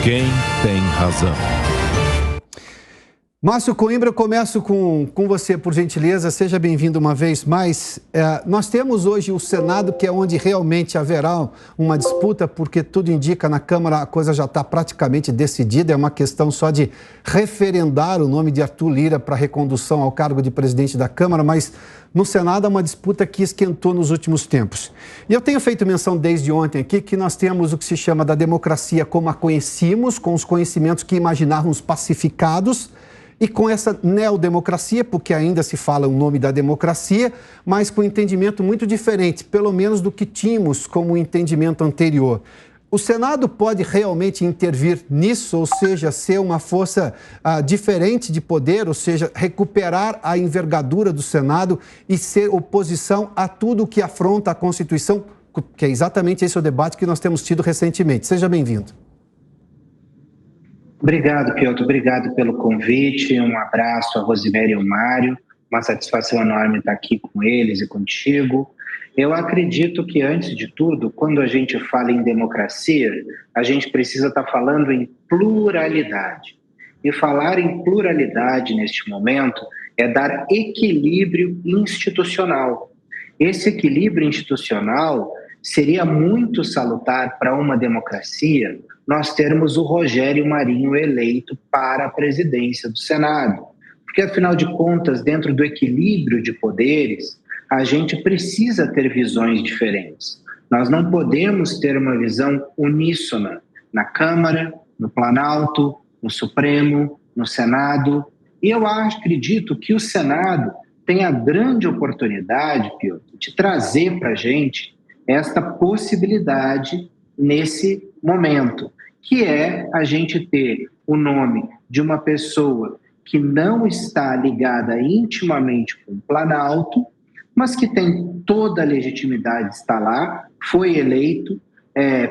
Quem tem razão? Márcio Coimbra, eu começo com você, por gentileza. Seja bem-vindo uma vez mais. Nós temos hoje o Senado, que é onde realmente haverá uma disputa, porque tudo indica na Câmara a coisa já está praticamente decidida. É uma questão só de referendar o nome de Arthur Lira para recondução ao cargo de presidente da Câmara, mas no Senado há uma disputa que esquentou nos últimos tempos. E eu tenho feito menção desde ontem aqui que nós temos o que se chama da democracia como a conhecíamos, com os conhecimentos que imaginávamos pacificados, e com essa neodemocracia, porque ainda se fala o nome da democracia, mas com um entendimento muito diferente, pelo menos do que tínhamos como entendimento anterior. O Senado pode realmente intervir nisso, ou seja, ser uma força diferente de poder, ou seja, recuperar a envergadura do Senado e ser oposição a tudo que afronta a Constituição, que é exatamente esse o debate que nós temos tido recentemente. Seja bem-vindo. Obrigado, Piotr. Obrigado pelo convite. Um abraço a Rosiméria e ao Mário. Uma satisfação enorme estar aqui com eles e contigo. Eu acredito que, antes de tudo, quando a gente fala em democracia, a gente precisa estar falando em pluralidade. E falar em pluralidade, neste momento, é dar equilíbrio institucional. Esse equilíbrio institucional seria muito salutar para uma democracia nós termos o Rogério Marinho eleito para a presidência do Senado. Porque, afinal de contas, dentro do equilíbrio de poderes, a gente precisa ter visões diferentes. Nós não podemos ter uma visão uníssona na Câmara, no Planalto, no Supremo, no Senado. E eu acredito que o Senado tem a grande oportunidade, Piotr, de trazer para a gente esta possibilidade nesse momento, que é a gente ter o nome de uma pessoa que não está ligada intimamente com o Planalto, mas que tem toda a legitimidade de estar lá, foi eleito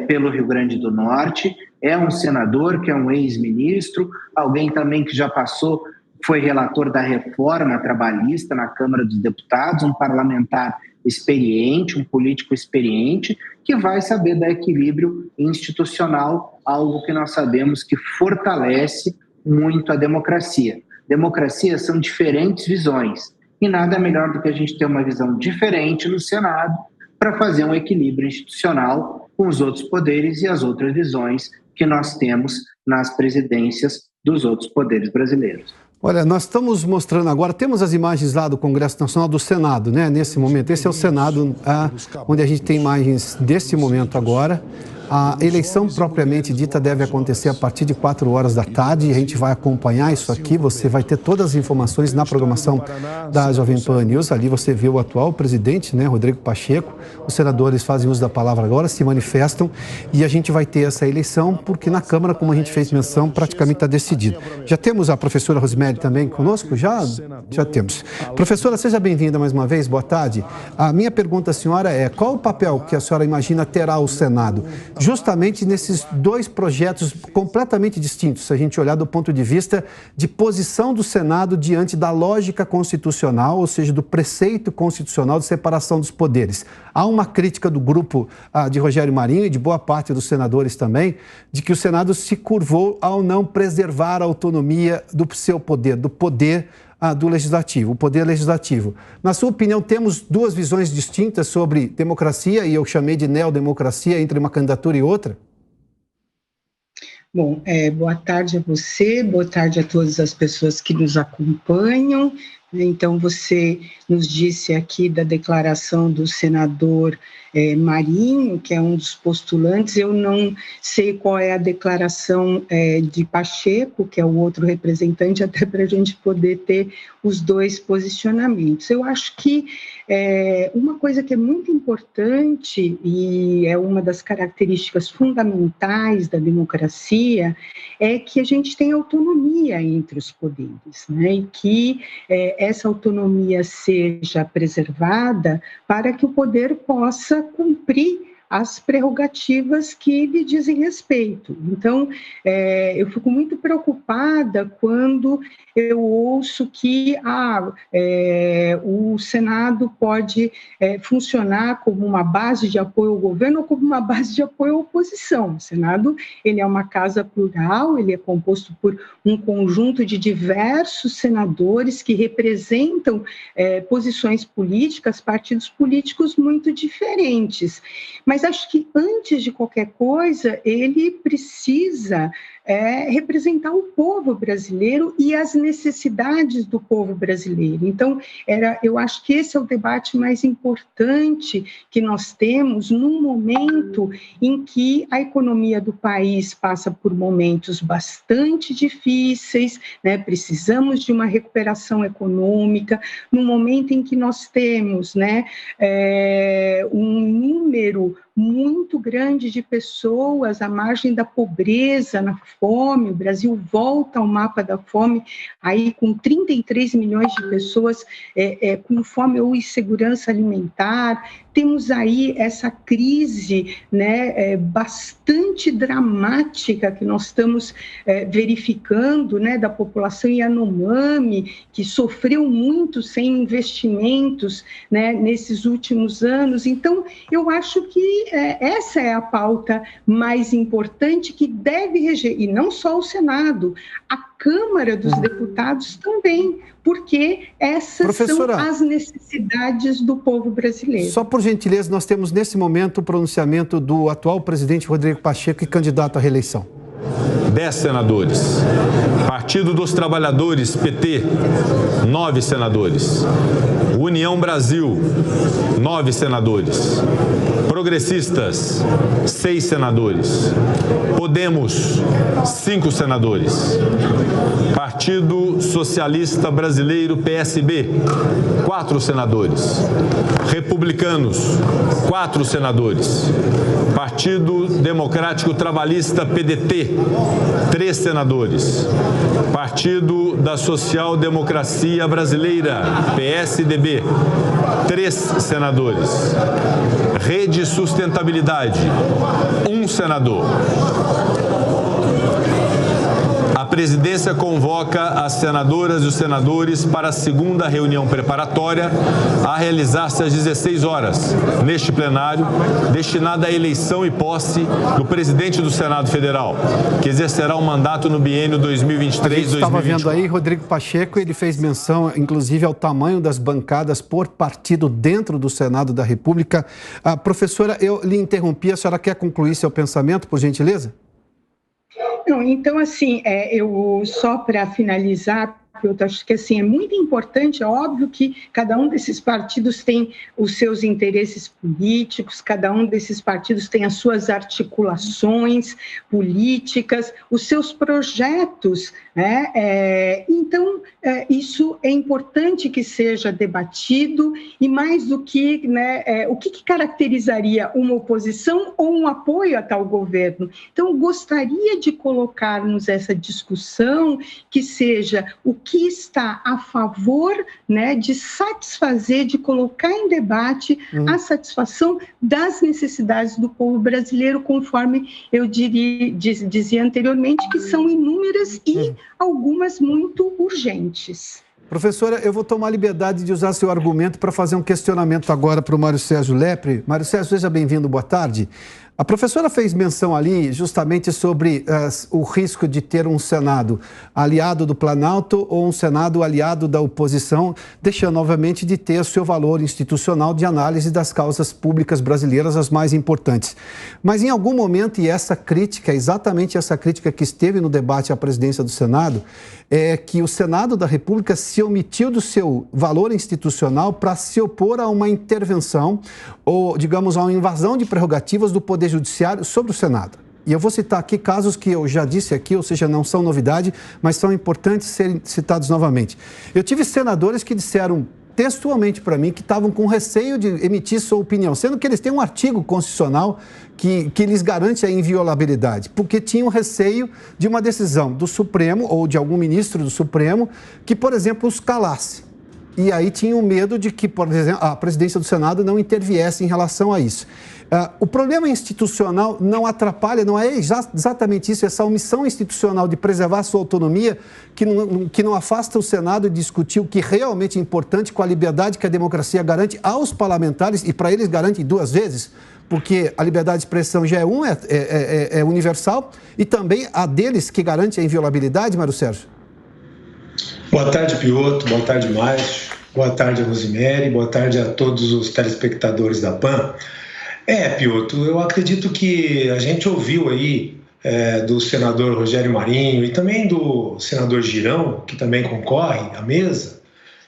pelo Rio Grande do Norte, é um senador que é um ex-ministro, alguém também que já passou, foi relator da reforma trabalhista na Câmara dos Deputados, um parlamentar experiente, um político experiente, que vai saber dar equilíbrio institucional, algo que nós sabemos que fortalece muito a democracia. Democracia são diferentes visões, e nada melhor do que a gente ter uma visão diferente no Senado para fazer um equilíbrio institucional com os outros poderes e as outras visões que nós temos nas presidências dos outros poderes brasileiros. Olha, nós estamos mostrando agora, temos as imagens lá do Congresso Nacional do Senado, né? Nesse momento, esse é o Senado, onde a gente tem imagens desse momento agora. A eleição propriamente dita deve acontecer a partir de 4 horas da tarde. A gente vai acompanhar isso aqui. Você vai ter todas as informações na programação da Jovem Pan News. Ali você vê o atual presidente, né, Rodrigo Pacheco. Os senadores fazem uso da palavra agora, se manifestam. E a gente vai ter essa eleição, porque na Câmara, como a gente fez menção, praticamente está decidido. Já temos a professora Rosiméria também conosco? Já temos. Professora, seja bem-vinda mais uma vez. Boa tarde. A minha pergunta à senhora é: qual o papel que a senhora imagina terá o Senado justamente nesses dois projetos completamente distintos, se a gente olhar do ponto de vista de posição do Senado diante da lógica constitucional, ou seja, do preceito constitucional de separação dos poderes? Há uma crítica do grupo de Rogério Marinho e de boa parte dos senadores também, de que o Senado se curvou ao não preservar a autonomia do seu poder, do poder do legislativo, o poder legislativo. Na sua opinião, temos duas visões distintas sobre democracia, e eu chamei de neodemocracia, entre uma candidatura e outra? Bom, boa tarde a você, boa tarde a todas as pessoas que nos acompanham. Então, você nos disse aqui da declaração do senador Marinho, que é um dos postulantes. Eu não sei qual é a declaração de Pacheco, que é o outro representante, até para a gente poder ter os dois posicionamentos. Eu acho que uma coisa que é muito importante e é uma das características fundamentais da democracia é que a gente tem autonomia entre os poderes, né? E que essa autonomia seja preservada para que o poder possa cumprir as prerrogativas que lhe dizem respeito. Então, eu fico muito preocupada quando eu ouço que o Senado pode funcionar como uma base de apoio ao governo ou como uma base de apoio à oposição. O Senado, ele é uma casa plural, ele é composto por um conjunto de diversos senadores que representam posições políticas, partidos políticos muito diferentes. Mas acho que, antes de qualquer coisa, ele precisa representar o povo brasileiro e as necessidades do povo brasileiro. Então, eu acho que esse é o debate mais importante que nós temos num momento em que a economia do país passa por momentos bastante difíceis, né? Precisamos de uma recuperação econômica, num momento em que nós temos, né, um número muito grande de pessoas à margem da pobreza, na fome. O Brasil volta ao mapa da fome, aí com 33 milhões de pessoas com fome ou insegurança alimentar. Temos aí essa crise, né, bastante dramática que nós estamos verificando, né, da população Yanomami, que sofreu muito sem investimentos, né, nesses últimos anos. Então, eu acho que essa é a pauta mais importante que deve reger, e não só o Senado, a Câmara dos Deputados também, porque essas são as necessidades do povo brasileiro. Só por gentileza, nós temos nesse momento o pronunciamento do atual presidente Rodrigo Pacheco e candidato à reeleição. 10 senadores. Partido dos Trabalhadores, PT, 9 senadores. União Brasil, 9 senadores. Progressistas, 6 senadores. Podemos, 5 senadores. Partido Socialista Brasileiro, PSB, 4 senadores. Republicanos, 4 senadores. Partido Democrático Trabalhista, PDT, 3 senadores. Partido da Social Democracia Brasileira, PSDB, 3 senadores. Rede Sustentabilidade, 1 senador. A presidência convoca as senadoras e os senadores para a segunda reunião preparatória a realizar-se às 16 horas, neste plenário, destinada à eleição e posse do presidente do Senado Federal, que exercerá o mandato no biênio 2023-2024. A gente estava vendo aí, Rodrigo Pacheco, ele fez menção, inclusive, ao tamanho das bancadas por partido dentro do Senado da República. Professora, eu lhe interrompi, a senhora quer concluir seu pensamento, por gentileza? Não, então, assim, eu só para finalizar, eu acho que assim, é muito importante, é óbvio que cada um desses partidos tem os seus interesses políticos, cada um desses partidos tem as suas articulações políticas, os seus projetos, né? Então, isso é importante que seja debatido, e mais do que, né, o que caracterizaria uma oposição ou um apoio a tal governo? Então, gostaria de colocarmos essa discussão que seja o que está a favor, né, de satisfazer, de colocar em debate a satisfação das necessidades do povo brasileiro, conforme eu dizia anteriormente, que são inúmeras e algumas muito urgentes. Professora, eu vou tomar a liberdade de usar seu argumento para fazer um questionamento agora para o Mário Sérgio Lepre. Mário Sérgio, seja bem-vindo, boa tarde. A professora fez menção ali justamente sobre o risco de ter um Senado aliado do Planalto ou um Senado aliado da oposição, deixando, obviamente, de ter o seu valor institucional de análise das causas públicas brasileiras, as mais importantes. Mas, em algum momento, e essa crítica, exatamente essa crítica que esteve no debate à presidência do Senado, é que o Senado da República se omitiu do seu valor institucional para se opor a uma intervenção ou, digamos, a uma invasão de prerrogativas do Poder Judiciário sobre o Senado. E eu vou citar aqui casos que eu já disse aqui, ou seja, não são novidade, mas são importantes serem citados novamente. Eu tive senadores que disseram textualmente para mim que estavam com receio de emitir sua opinião, sendo que eles têm um artigo constitucional que lhes garante a inviolabilidade, porque tinham receio de uma decisão do Supremo ou de algum ministro do Supremo que, por exemplo, os calasse. e aí tinham medo de que, por exemplo, a presidência do Senado não interviesse em relação a isso. O problema institucional não atrapalha, não é exatamente isso, essa omissão institucional de preservar a sua autonomia, que não afasta o Senado de discutir o que realmente é importante com a liberdade que a democracia garante aos parlamentares, e para eles garante 2 vezes, porque a liberdade de expressão já é universal, e também a deles que garante a inviolabilidade, Mário Sérgio. Boa tarde, Piotr. Boa tarde, Márcio. Boa tarde, Rosemary. Boa tarde a todos os telespectadores da PAN. Piotr, eu acredito que a gente ouviu aí do senador Rogério Marinho e também do senador Girão, que também concorre à mesa,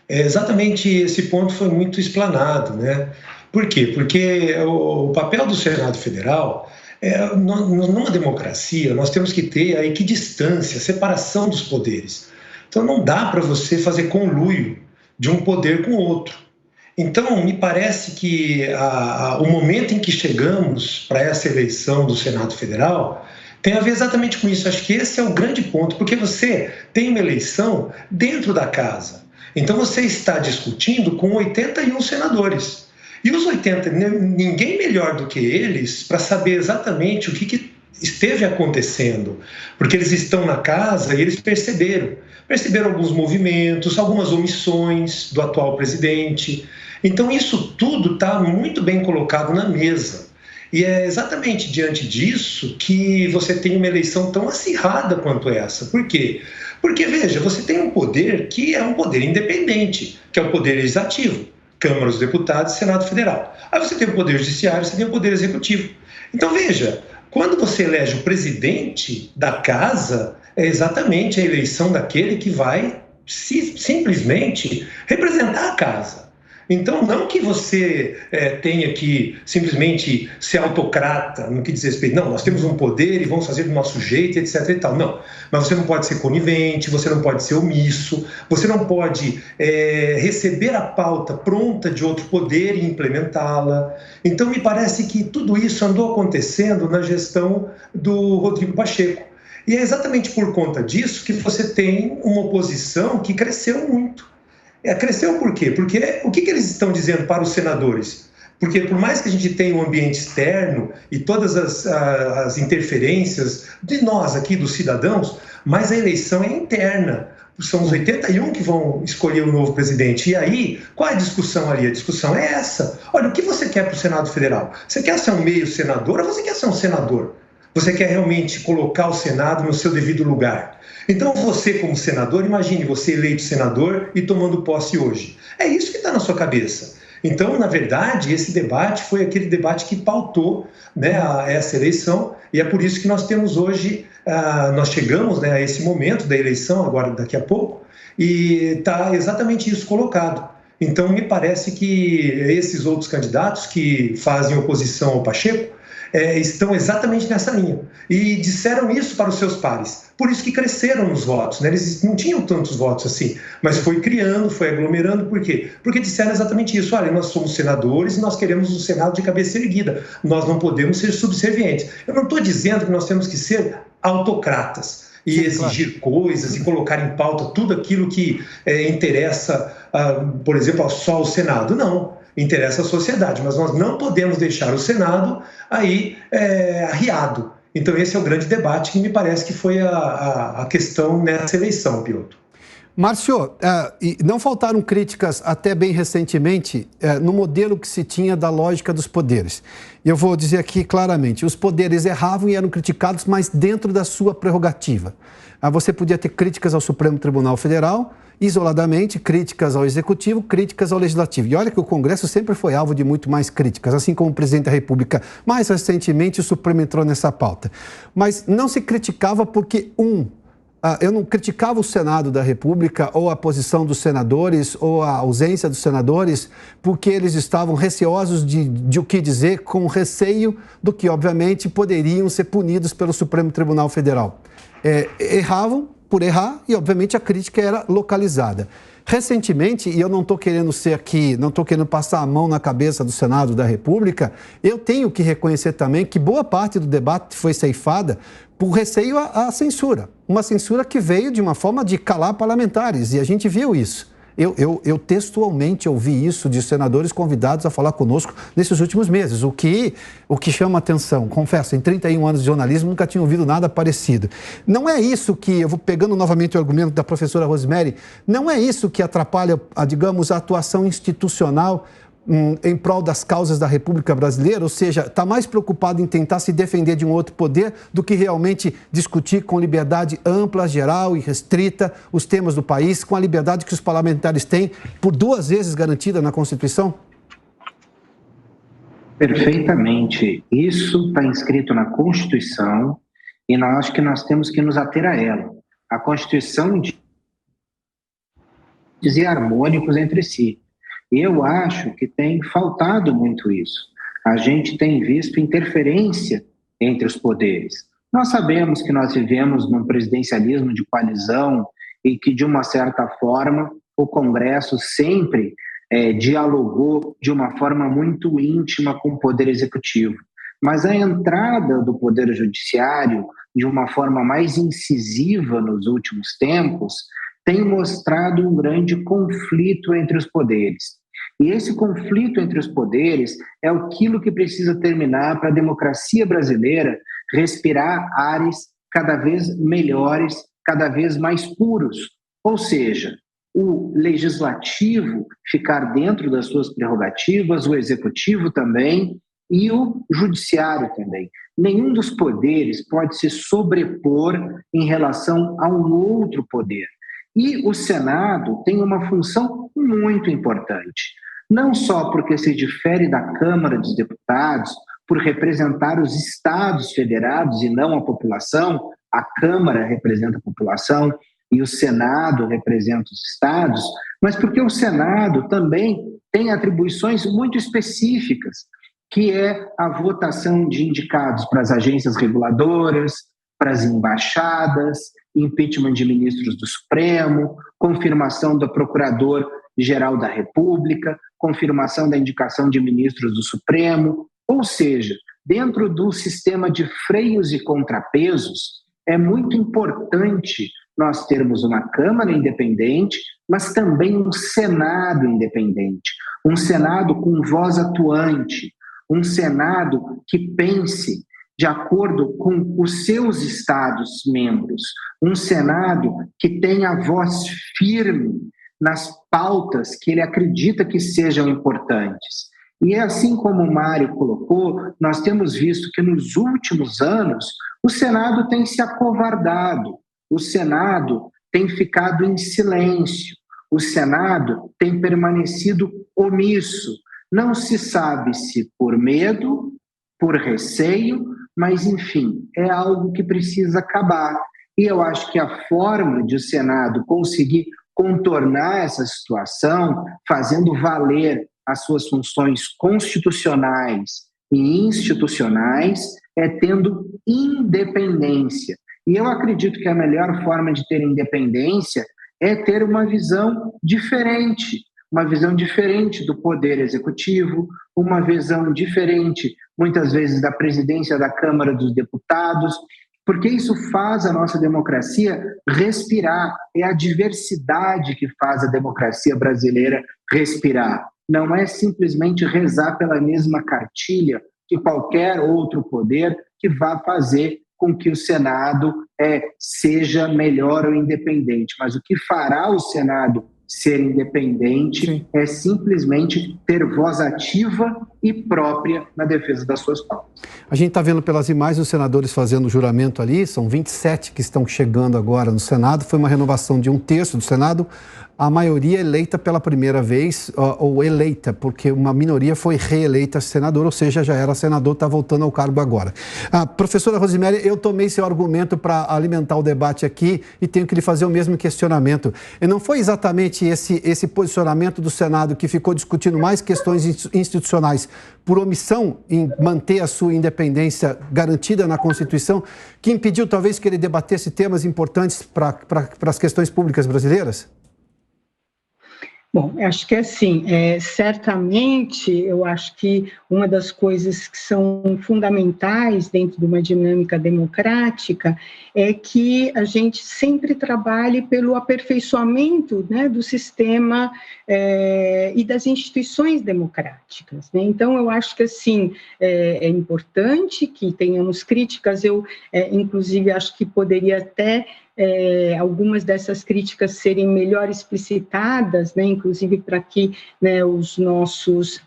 exatamente esse ponto foi muito explanado, né? Por quê? Porque o papel do Senado Federal, numa democracia, nós temos que ter a equidistância, a separação dos poderes. Então não dá para você fazer conluio de um poder com o outro. Então, me parece que o momento em que chegamos para essa eleição do Senado Federal tem a ver exatamente com isso. Acho que esse é o grande ponto, porque você tem uma eleição dentro da casa. Então, você está discutindo com 81 senadores. E os 80, ninguém melhor do que eles para saber exatamente o que esteve acontecendo. Porque eles estão na casa e eles perceberam alguns movimentos, algumas omissões do atual presidente. Então, isso tudo está muito bem colocado na mesa. E é exatamente diante disso que você tem uma eleição tão acirrada quanto essa. Por quê? Porque, veja, você tem um poder que é um poder independente, que é o poder legislativo, Câmara dos Deputados e Senado Federal. Aí você tem o poder judiciário, você tem o poder executivo. Então, veja, quando você elege o presidente da casa, é exatamente a eleição daquele que vai simplesmente representar a casa. Então, não que você tenha que simplesmente ser autocrata no que diz respeito. Não, nós temos um poder e vamos fazer do nosso jeito, etc. e tal. Não, mas você não pode ser conivente, você não pode ser omisso, você não pode receber a pauta pronta de outro poder e implementá-la. Então, me parece que tudo isso andou acontecendo na gestão do Rodrigo Pacheco. E é exatamente por conta disso que você tem uma oposição que cresceu muito. Cresceu por quê? Porque o que eles estão dizendo para os senadores? Porque por mais que a gente tenha um ambiente externo e todas as interferências de nós aqui, dos cidadãos, mas a eleição é interna. São os 81 que vão escolher o novo presidente. E aí, qual é a discussão ali? A discussão é essa. Olha, o que você quer para o Senado Federal? Você quer ser um meio senador ou você quer ser um senador? Você quer realmente colocar o Senado no seu devido lugar? Então você, como senador, imagine você eleito senador e tomando posse hoje. É isso que está na sua cabeça. Então, na verdade, esse debate foi aquele debate que pautou, né, essa eleição, e é por isso que nós temos hoje, nós chegamos, né, a esse momento da eleição, agora daqui a pouco, e está exatamente isso colocado. Então, me parece que esses outros candidatos que fazem oposição ao Pacheco estão exatamente nessa linha. E disseram isso para os seus pares. Por isso que cresceram nos votos, né? Eles não tinham tantos votos assim, mas foi criando, foi aglomerando. Por quê? Porque disseram exatamente isso. Olha, nós somos senadores e nós queremos um Senado de cabeça erguida. Nós não podemos ser subservientes. Eu não estou dizendo que nós temos que ser autocratas e exigir coisas e colocar em pauta tudo aquilo que interessa, por exemplo, só ao Senado. Não. Interessa a sociedade, mas nós não podemos deixar o Senado aí arriado. Então esse é o grande debate que me parece que foi a questão nessa eleição, Piotr. Márcio, não faltaram críticas até bem recentemente no modelo que se tinha da lógica dos poderes. Eu vou dizer aqui claramente, os poderes erravam e eram criticados, mas dentro da sua prerrogativa. Você podia ter críticas ao Supremo Tribunal Federal, isoladamente, críticas ao Executivo, críticas ao Legislativo. E olha que o Congresso sempre foi alvo de muito mais críticas, assim como o Presidente da República. Mais recentemente, o Supremo entrou nessa pauta. Mas não se criticava porque, eu não criticava o Senado da República ou a posição dos senadores ou a ausência dos senadores porque eles estavam receosos de o que dizer, com receio do que, obviamente, poderiam ser punidos pelo Supremo Tribunal Federal. Erravam por errar e, obviamente, a crítica era localizada. Recentemente, e eu não estou querendo ser aqui, não estou querendo passar a mão na cabeça do Senado da República, eu tenho que reconhecer também que boa parte do debate foi ceifada por receio à censura. Uma censura que veio de uma forma de calar parlamentares, e a gente viu isso. Eu textualmente ouvi isso de senadores convidados a falar conosco nesses últimos meses, o que chama atenção. Confesso, em 31 anos de jornalismo, nunca tinha ouvido nada parecido. Não é isso que, eu vou pegando novamente o argumento da professora Rosemary, não é isso que atrapalha, digamos, a atuação institucional em prol das causas da República Brasileira, ou seja, está mais preocupado em tentar se defender de um outro poder do que realmente discutir com liberdade ampla, geral e restrita os temas do país, com a liberdade que os parlamentares têm, por 2 vezes garantida na Constituição? Perfeitamente. Isso está inscrito na Constituição e nós acho que nós temos que nos ater a ela. A Constituição diz harmônicos entre si. Eu acho que tem faltado muito isso. A gente tem visto interferência entre os poderes. Nós sabemos que nós vivemos num presidencialismo de coalizão e que, de uma certa forma, o Congresso sempre dialogou de uma forma muito íntima com o Poder Executivo. Mas a entrada do Poder Judiciário, de uma forma mais incisiva nos últimos tempos, tem mostrado um grande conflito entre os poderes. E esse conflito entre os poderes é aquilo que precisa terminar para a democracia brasileira respirar ares cada vez melhores, cada vez mais puros. Ou seja, o legislativo ficar dentro das suas prerrogativas, o executivo também e o judiciário também. Nenhum dos poderes pode se sobrepor em relação a um outro poder. E o Senado tem uma função muito importante, não só porque se difere da Câmara dos Deputados, por representar os estados federados e não a população, a Câmara representa a população e o Senado representa os estados, mas porque o Senado também tem atribuições muito específicas, que é a votação de indicados para as agências reguladoras, para as embaixadas, impeachment de ministros do Supremo, confirmação do Procurador-Geral da República, confirmação da indicação de ministros do Supremo. Ou seja, dentro do sistema de freios e contrapesos, é muito importante nós termos uma Câmara independente, mas também um Senado independente, um Senado com voz atuante, um Senado que pense de acordo com os seus Estados-membros, um Senado que tenha voz firme nas pautas que ele acredita que sejam importantes. E assim como o Mário colocou, nós temos visto que nos últimos anos o Senado tem se acovardado, o Senado tem ficado em silêncio, o Senado tem permanecido omisso. Não se sabe se por medo, por receio, mas, enfim, é algo que precisa acabar. E eu acho que a forma de o Senado conseguir contornar essa situação, fazendo valer as suas funções constitucionais e institucionais, é tendo independência. E eu acredito que a melhor forma de ter independência é ter uma visão diferente do Poder Executivo, uma visão diferente, muitas vezes, da presidência da Câmara dos Deputados, porque isso faz a nossa democracia respirar. É a diversidade que faz a democracia brasileira respirar. Não é simplesmente rezar pela mesma cartilha que qualquer outro poder que vá fazer com que o Senado seja melhor ou independente. Mas o que fará o Senado ser independente Sim. é simplesmente ter voz ativa e própria na defesa das suas pautas. A gente está vendo pelas imagens os senadores fazendo o juramento ali, são 27 que estão chegando agora no Senado, foi uma renovação de 1/3 do Senado, a maioria eleita pela primeira vez, ou eleita, porque uma minoria foi reeleita senador, ou seja, já era senador, está voltando ao cargo agora. Professora Rosemary, eu tomei seu argumento para alimentar o debate aqui e tenho que lhe fazer o mesmo questionamento. E não foi exatamente esse posicionamento do Senado que ficou discutindo mais questões institucionais por omissão em manter a sua independência garantida na Constituição, que impediu talvez que ele debatesse temas importantes para as questões públicas brasileiras? Bom, acho que assim, certamente, eu acho que uma das coisas que são fundamentais dentro de uma dinâmica democrática é que a gente sempre trabalhe pelo aperfeiçoamento, né, do sistema e das instituições democráticas, né? Então, eu acho que assim, é importante que tenhamos críticas, eu inclusive acho que poderia até algumas dessas críticas serem melhor explicitadas, né, inclusive para que, né, os nossos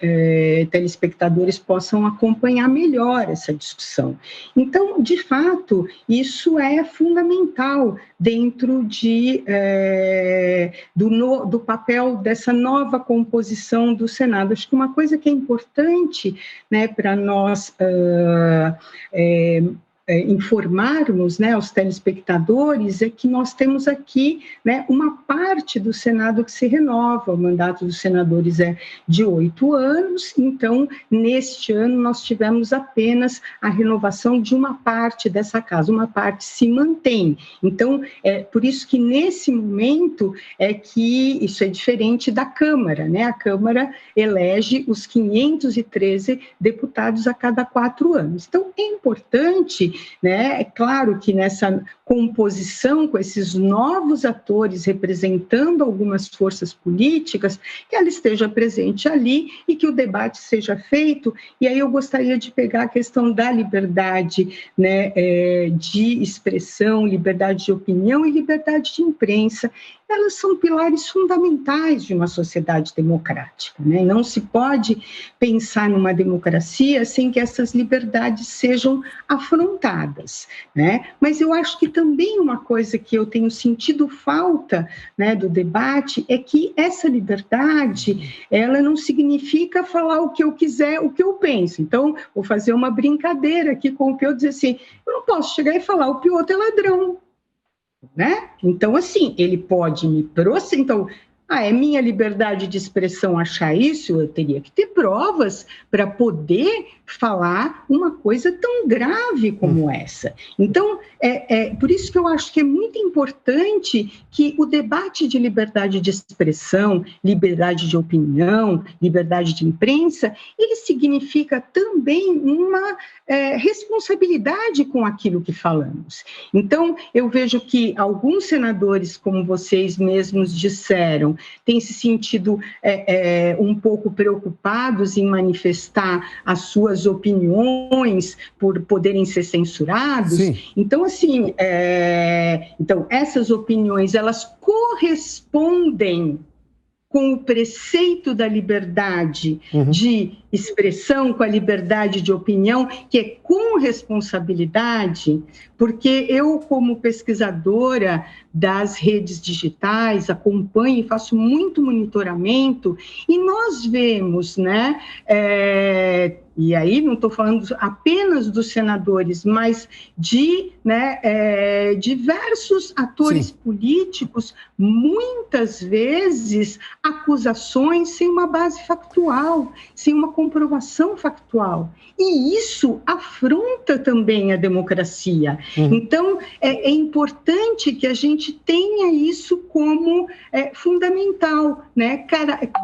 telespectadores possam acompanhar melhor essa discussão. Então, de fato, isso é fundamental dentro do papel dessa nova composição do Senado. Acho que uma coisa que é importante, né, para nós informarmos, né, aos telespectadores é que nós temos aqui, né, uma parte do Senado que se renova. O mandato dos senadores é de 8 anos, então, neste ano, nós tivemos apenas a renovação de uma parte dessa casa, uma parte se mantém. Então, por isso que, nesse momento, é que isso é diferente da Câmara, né? A Câmara elege os 513 deputados a cada 4 anos. Então, é importante, né? É claro que nessa composição com esses novos atores representando algumas forças políticas, que ela esteja presente ali e que o debate seja feito. E aí eu gostaria de pegar a questão da liberdade, né, de expressão, liberdade de opinião e liberdade de imprensa. Elas são pilares fundamentais de uma sociedade democrática, né? Não se pode pensar numa democracia sem que essas liberdades sejam afrontadas, né? Mas eu acho que também uma coisa que eu tenho sentido falta, né, do debate é que essa liberdade, ela não significa falar o que eu quiser, o que eu penso. Então, vou fazer uma brincadeira aqui com o Pio, dizer assim, eu não posso chegar e falar o Pioto é ladrão, né? Então, assim, ele pode me processar. Então, é minha liberdade de expressão achar isso, eu teria que ter provas para poder falar uma coisa tão grave como essa. Então, por isso que eu acho que é muito importante que o debate de liberdade de expressão, liberdade de opinião, liberdade de imprensa, ele significa também uma responsabilidade com aquilo que falamos. Então, eu vejo que alguns senadores, como vocês mesmos disseram, têm se sentido um pouco preocupados em manifestar as suas opiniões por poderem ser censurados. Sim. Então, assim, então, essas opiniões, elas correspondem com o preceito da liberdade de expressão, com a liberdade de opinião, que é com responsabilidade, porque eu, como pesquisadora das redes digitais, acompanho e faço muito monitoramento, e nós vemos, né, e aí não estou falando apenas dos senadores, mas de, né, diversos atores políticos, muitas vezes acusações sem uma base factual, sem uma comprovação factual. E isso afronta também a democracia. Então, é importante que a gente tenha isso como fundamental, né?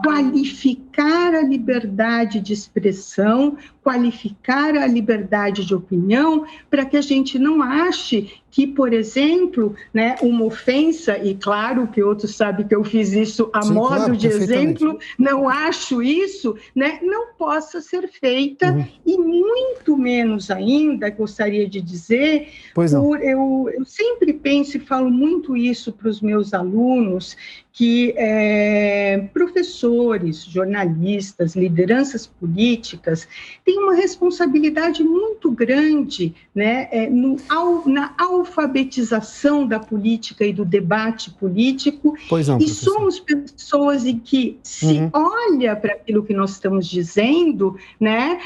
Qualificar a liberdade de expressão, qualificar a liberdade de opinião, para que a gente não ache que, por exemplo, né, uma ofensa, e claro que outros sabem que eu fiz isso a modo de exemplo, não acho isso, né, não possa ser feita, e muito menos ainda, gostaria de dizer, eu sempre penso e falo muito isso para os meus alunos, que professores, jornalistas, lideranças políticas têm uma responsabilidade muito grande, né, na alfabetização da política e do debate político, e somos pessoas em que se olha para aquilo que nós estamos dizendo, né,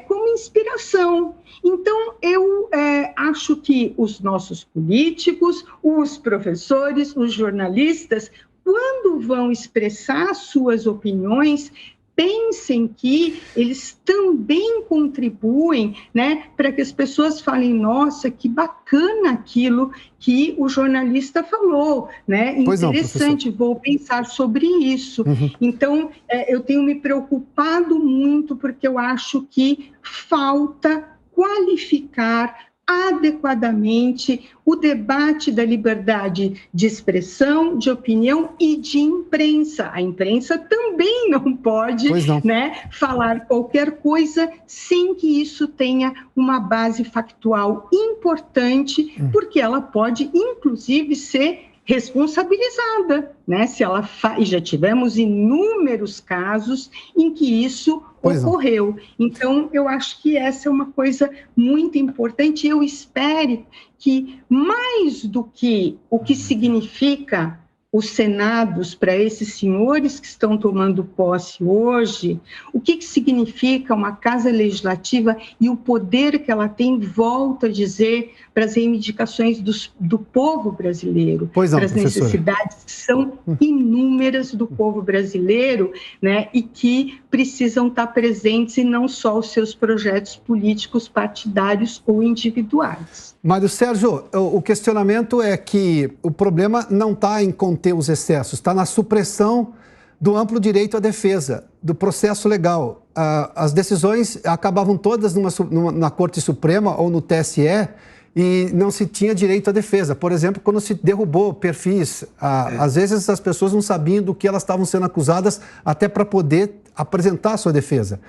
como inspiração. Então, eu acho que os nossos políticos, os professores, os jornalistas, quando vão expressar suas opiniões, pensem que eles também contribuem, né, para que as pessoas falem, nossa, que bacana aquilo que o jornalista falou, né? Interessante, vou pensar sobre isso. Então, eu tenho me preocupado muito porque eu acho que falta qualificar adequadamente o debate da liberdade de expressão, de opinião e de imprensa. A imprensa também não pode, né, falar qualquer coisa sem que isso tenha uma base factual importante, porque ela pode, inclusive, ser responsabilizada, né? Se ela e já tivemos inúmeros casos em que isso ocorreu. Então, eu acho que essa é uma coisa muito importante. Eu espero que, mais do que o que significa os senados para esses senhores que estão tomando posse hoje, o que significa uma casa legislativa e o poder que ela tem, volto a dizer, para as reivindicações do povo brasileiro, para as necessidades que são inúmeras do povo brasileiro, né, e que precisam estar presentes e não só os seus projetos políticos partidários ou individuais. Mário Sérgio, o questionamento é que o problema não está em conter os excessos, está na supressão do amplo direito à defesa, do processo legal. As decisões acabavam todas na Corte Suprema ou no TSE e não se tinha direito à defesa. Por exemplo, quando se derrubou perfis, às vezes as pessoas não sabiam do que elas estavam sendo acusadas até para poder apresentar a sua defesa.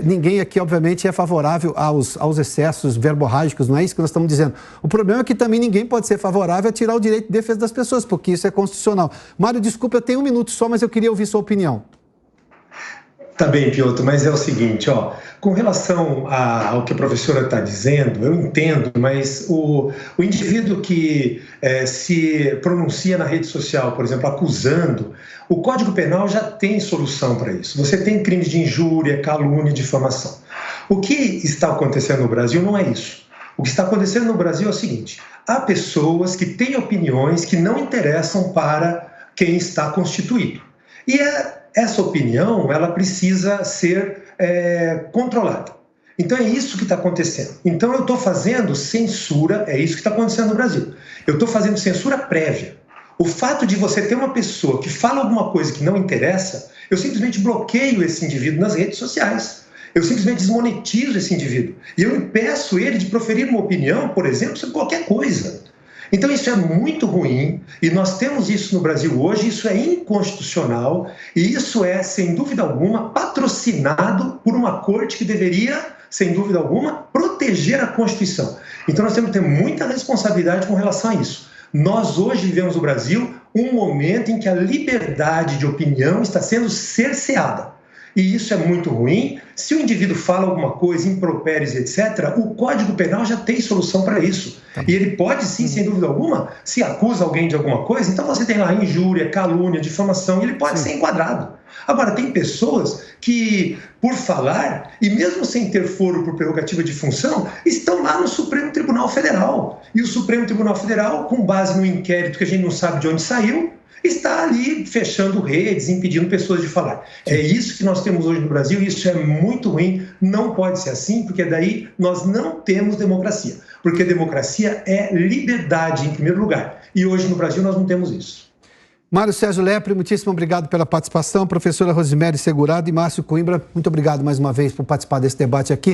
Ninguém aqui, obviamente, é favorável aos excessos verborrágicos, não é isso que nós estamos dizendo. O problema é que também ninguém pode ser favorável a tirar o direito de defesa das pessoas, porque isso é constitucional. Mário, desculpa, eu tenho 1 minuto só, mas eu queria ouvir sua opinião. Tá bem, Piotr, mas é o seguinte, com relação ao que a professora está dizendo, eu entendo, mas o indivíduo que se pronuncia na rede social, por exemplo, acusando, o Código Penal já tem solução para isso. Você tem crimes de injúria, calúnia, difamação. O que está acontecendo no Brasil não é isso. O que está acontecendo no Brasil é o seguinte, há pessoas que têm opiniões que não interessam para quem está constituído. E essa opinião, ela precisa ser controlada. Então, é isso que está acontecendo. Então, eu estou fazendo censura, é isso que está acontecendo no Brasil. Eu estou fazendo censura prévia. O fato de você ter uma pessoa que fala alguma coisa que não interessa, eu simplesmente bloqueio esse indivíduo nas redes sociais. Eu simplesmente desmonetizo esse indivíduo. E eu impeço ele de proferir uma opinião, por exemplo, sobre qualquer coisa. Então isso é muito ruim e nós temos isso no Brasil hoje, isso é inconstitucional e isso é, sem dúvida alguma, patrocinado por uma corte que deveria, sem dúvida alguma, proteger a Constituição. Então nós temos que ter muita responsabilidade com relação a isso. Nós hoje vivemos no Brasil um momento em que a liberdade de opinião está sendo cerceada. E isso é muito ruim. Se o indivíduo fala alguma coisa, impropérios, etc., o Código Penal já tem solução para isso. E ele pode sim, sem dúvida alguma, se acusa alguém de alguma coisa, então você tem lá injúria, calúnia, difamação, e ele pode ser enquadrado. Agora, tem pessoas que, por falar, e mesmo sem ter foro por prerrogativa de função, estão lá no Supremo Tribunal Federal. E o Supremo Tribunal Federal, com base no inquérito que a gente não sabe de onde saiu, está ali fechando redes, impedindo pessoas de falar. É isso que nós temos hoje no Brasil e isso é muito ruim, não pode ser assim, porque daí nós não temos democracia. Porque democracia é liberdade, em primeiro lugar. E hoje no Brasil nós não temos isso. Mário Sérgio Lepre, muitíssimo obrigado pela participação. Professora Rosemary Segurado e Márcio Coimbra, muito obrigado mais uma vez por participar desse debate aqui.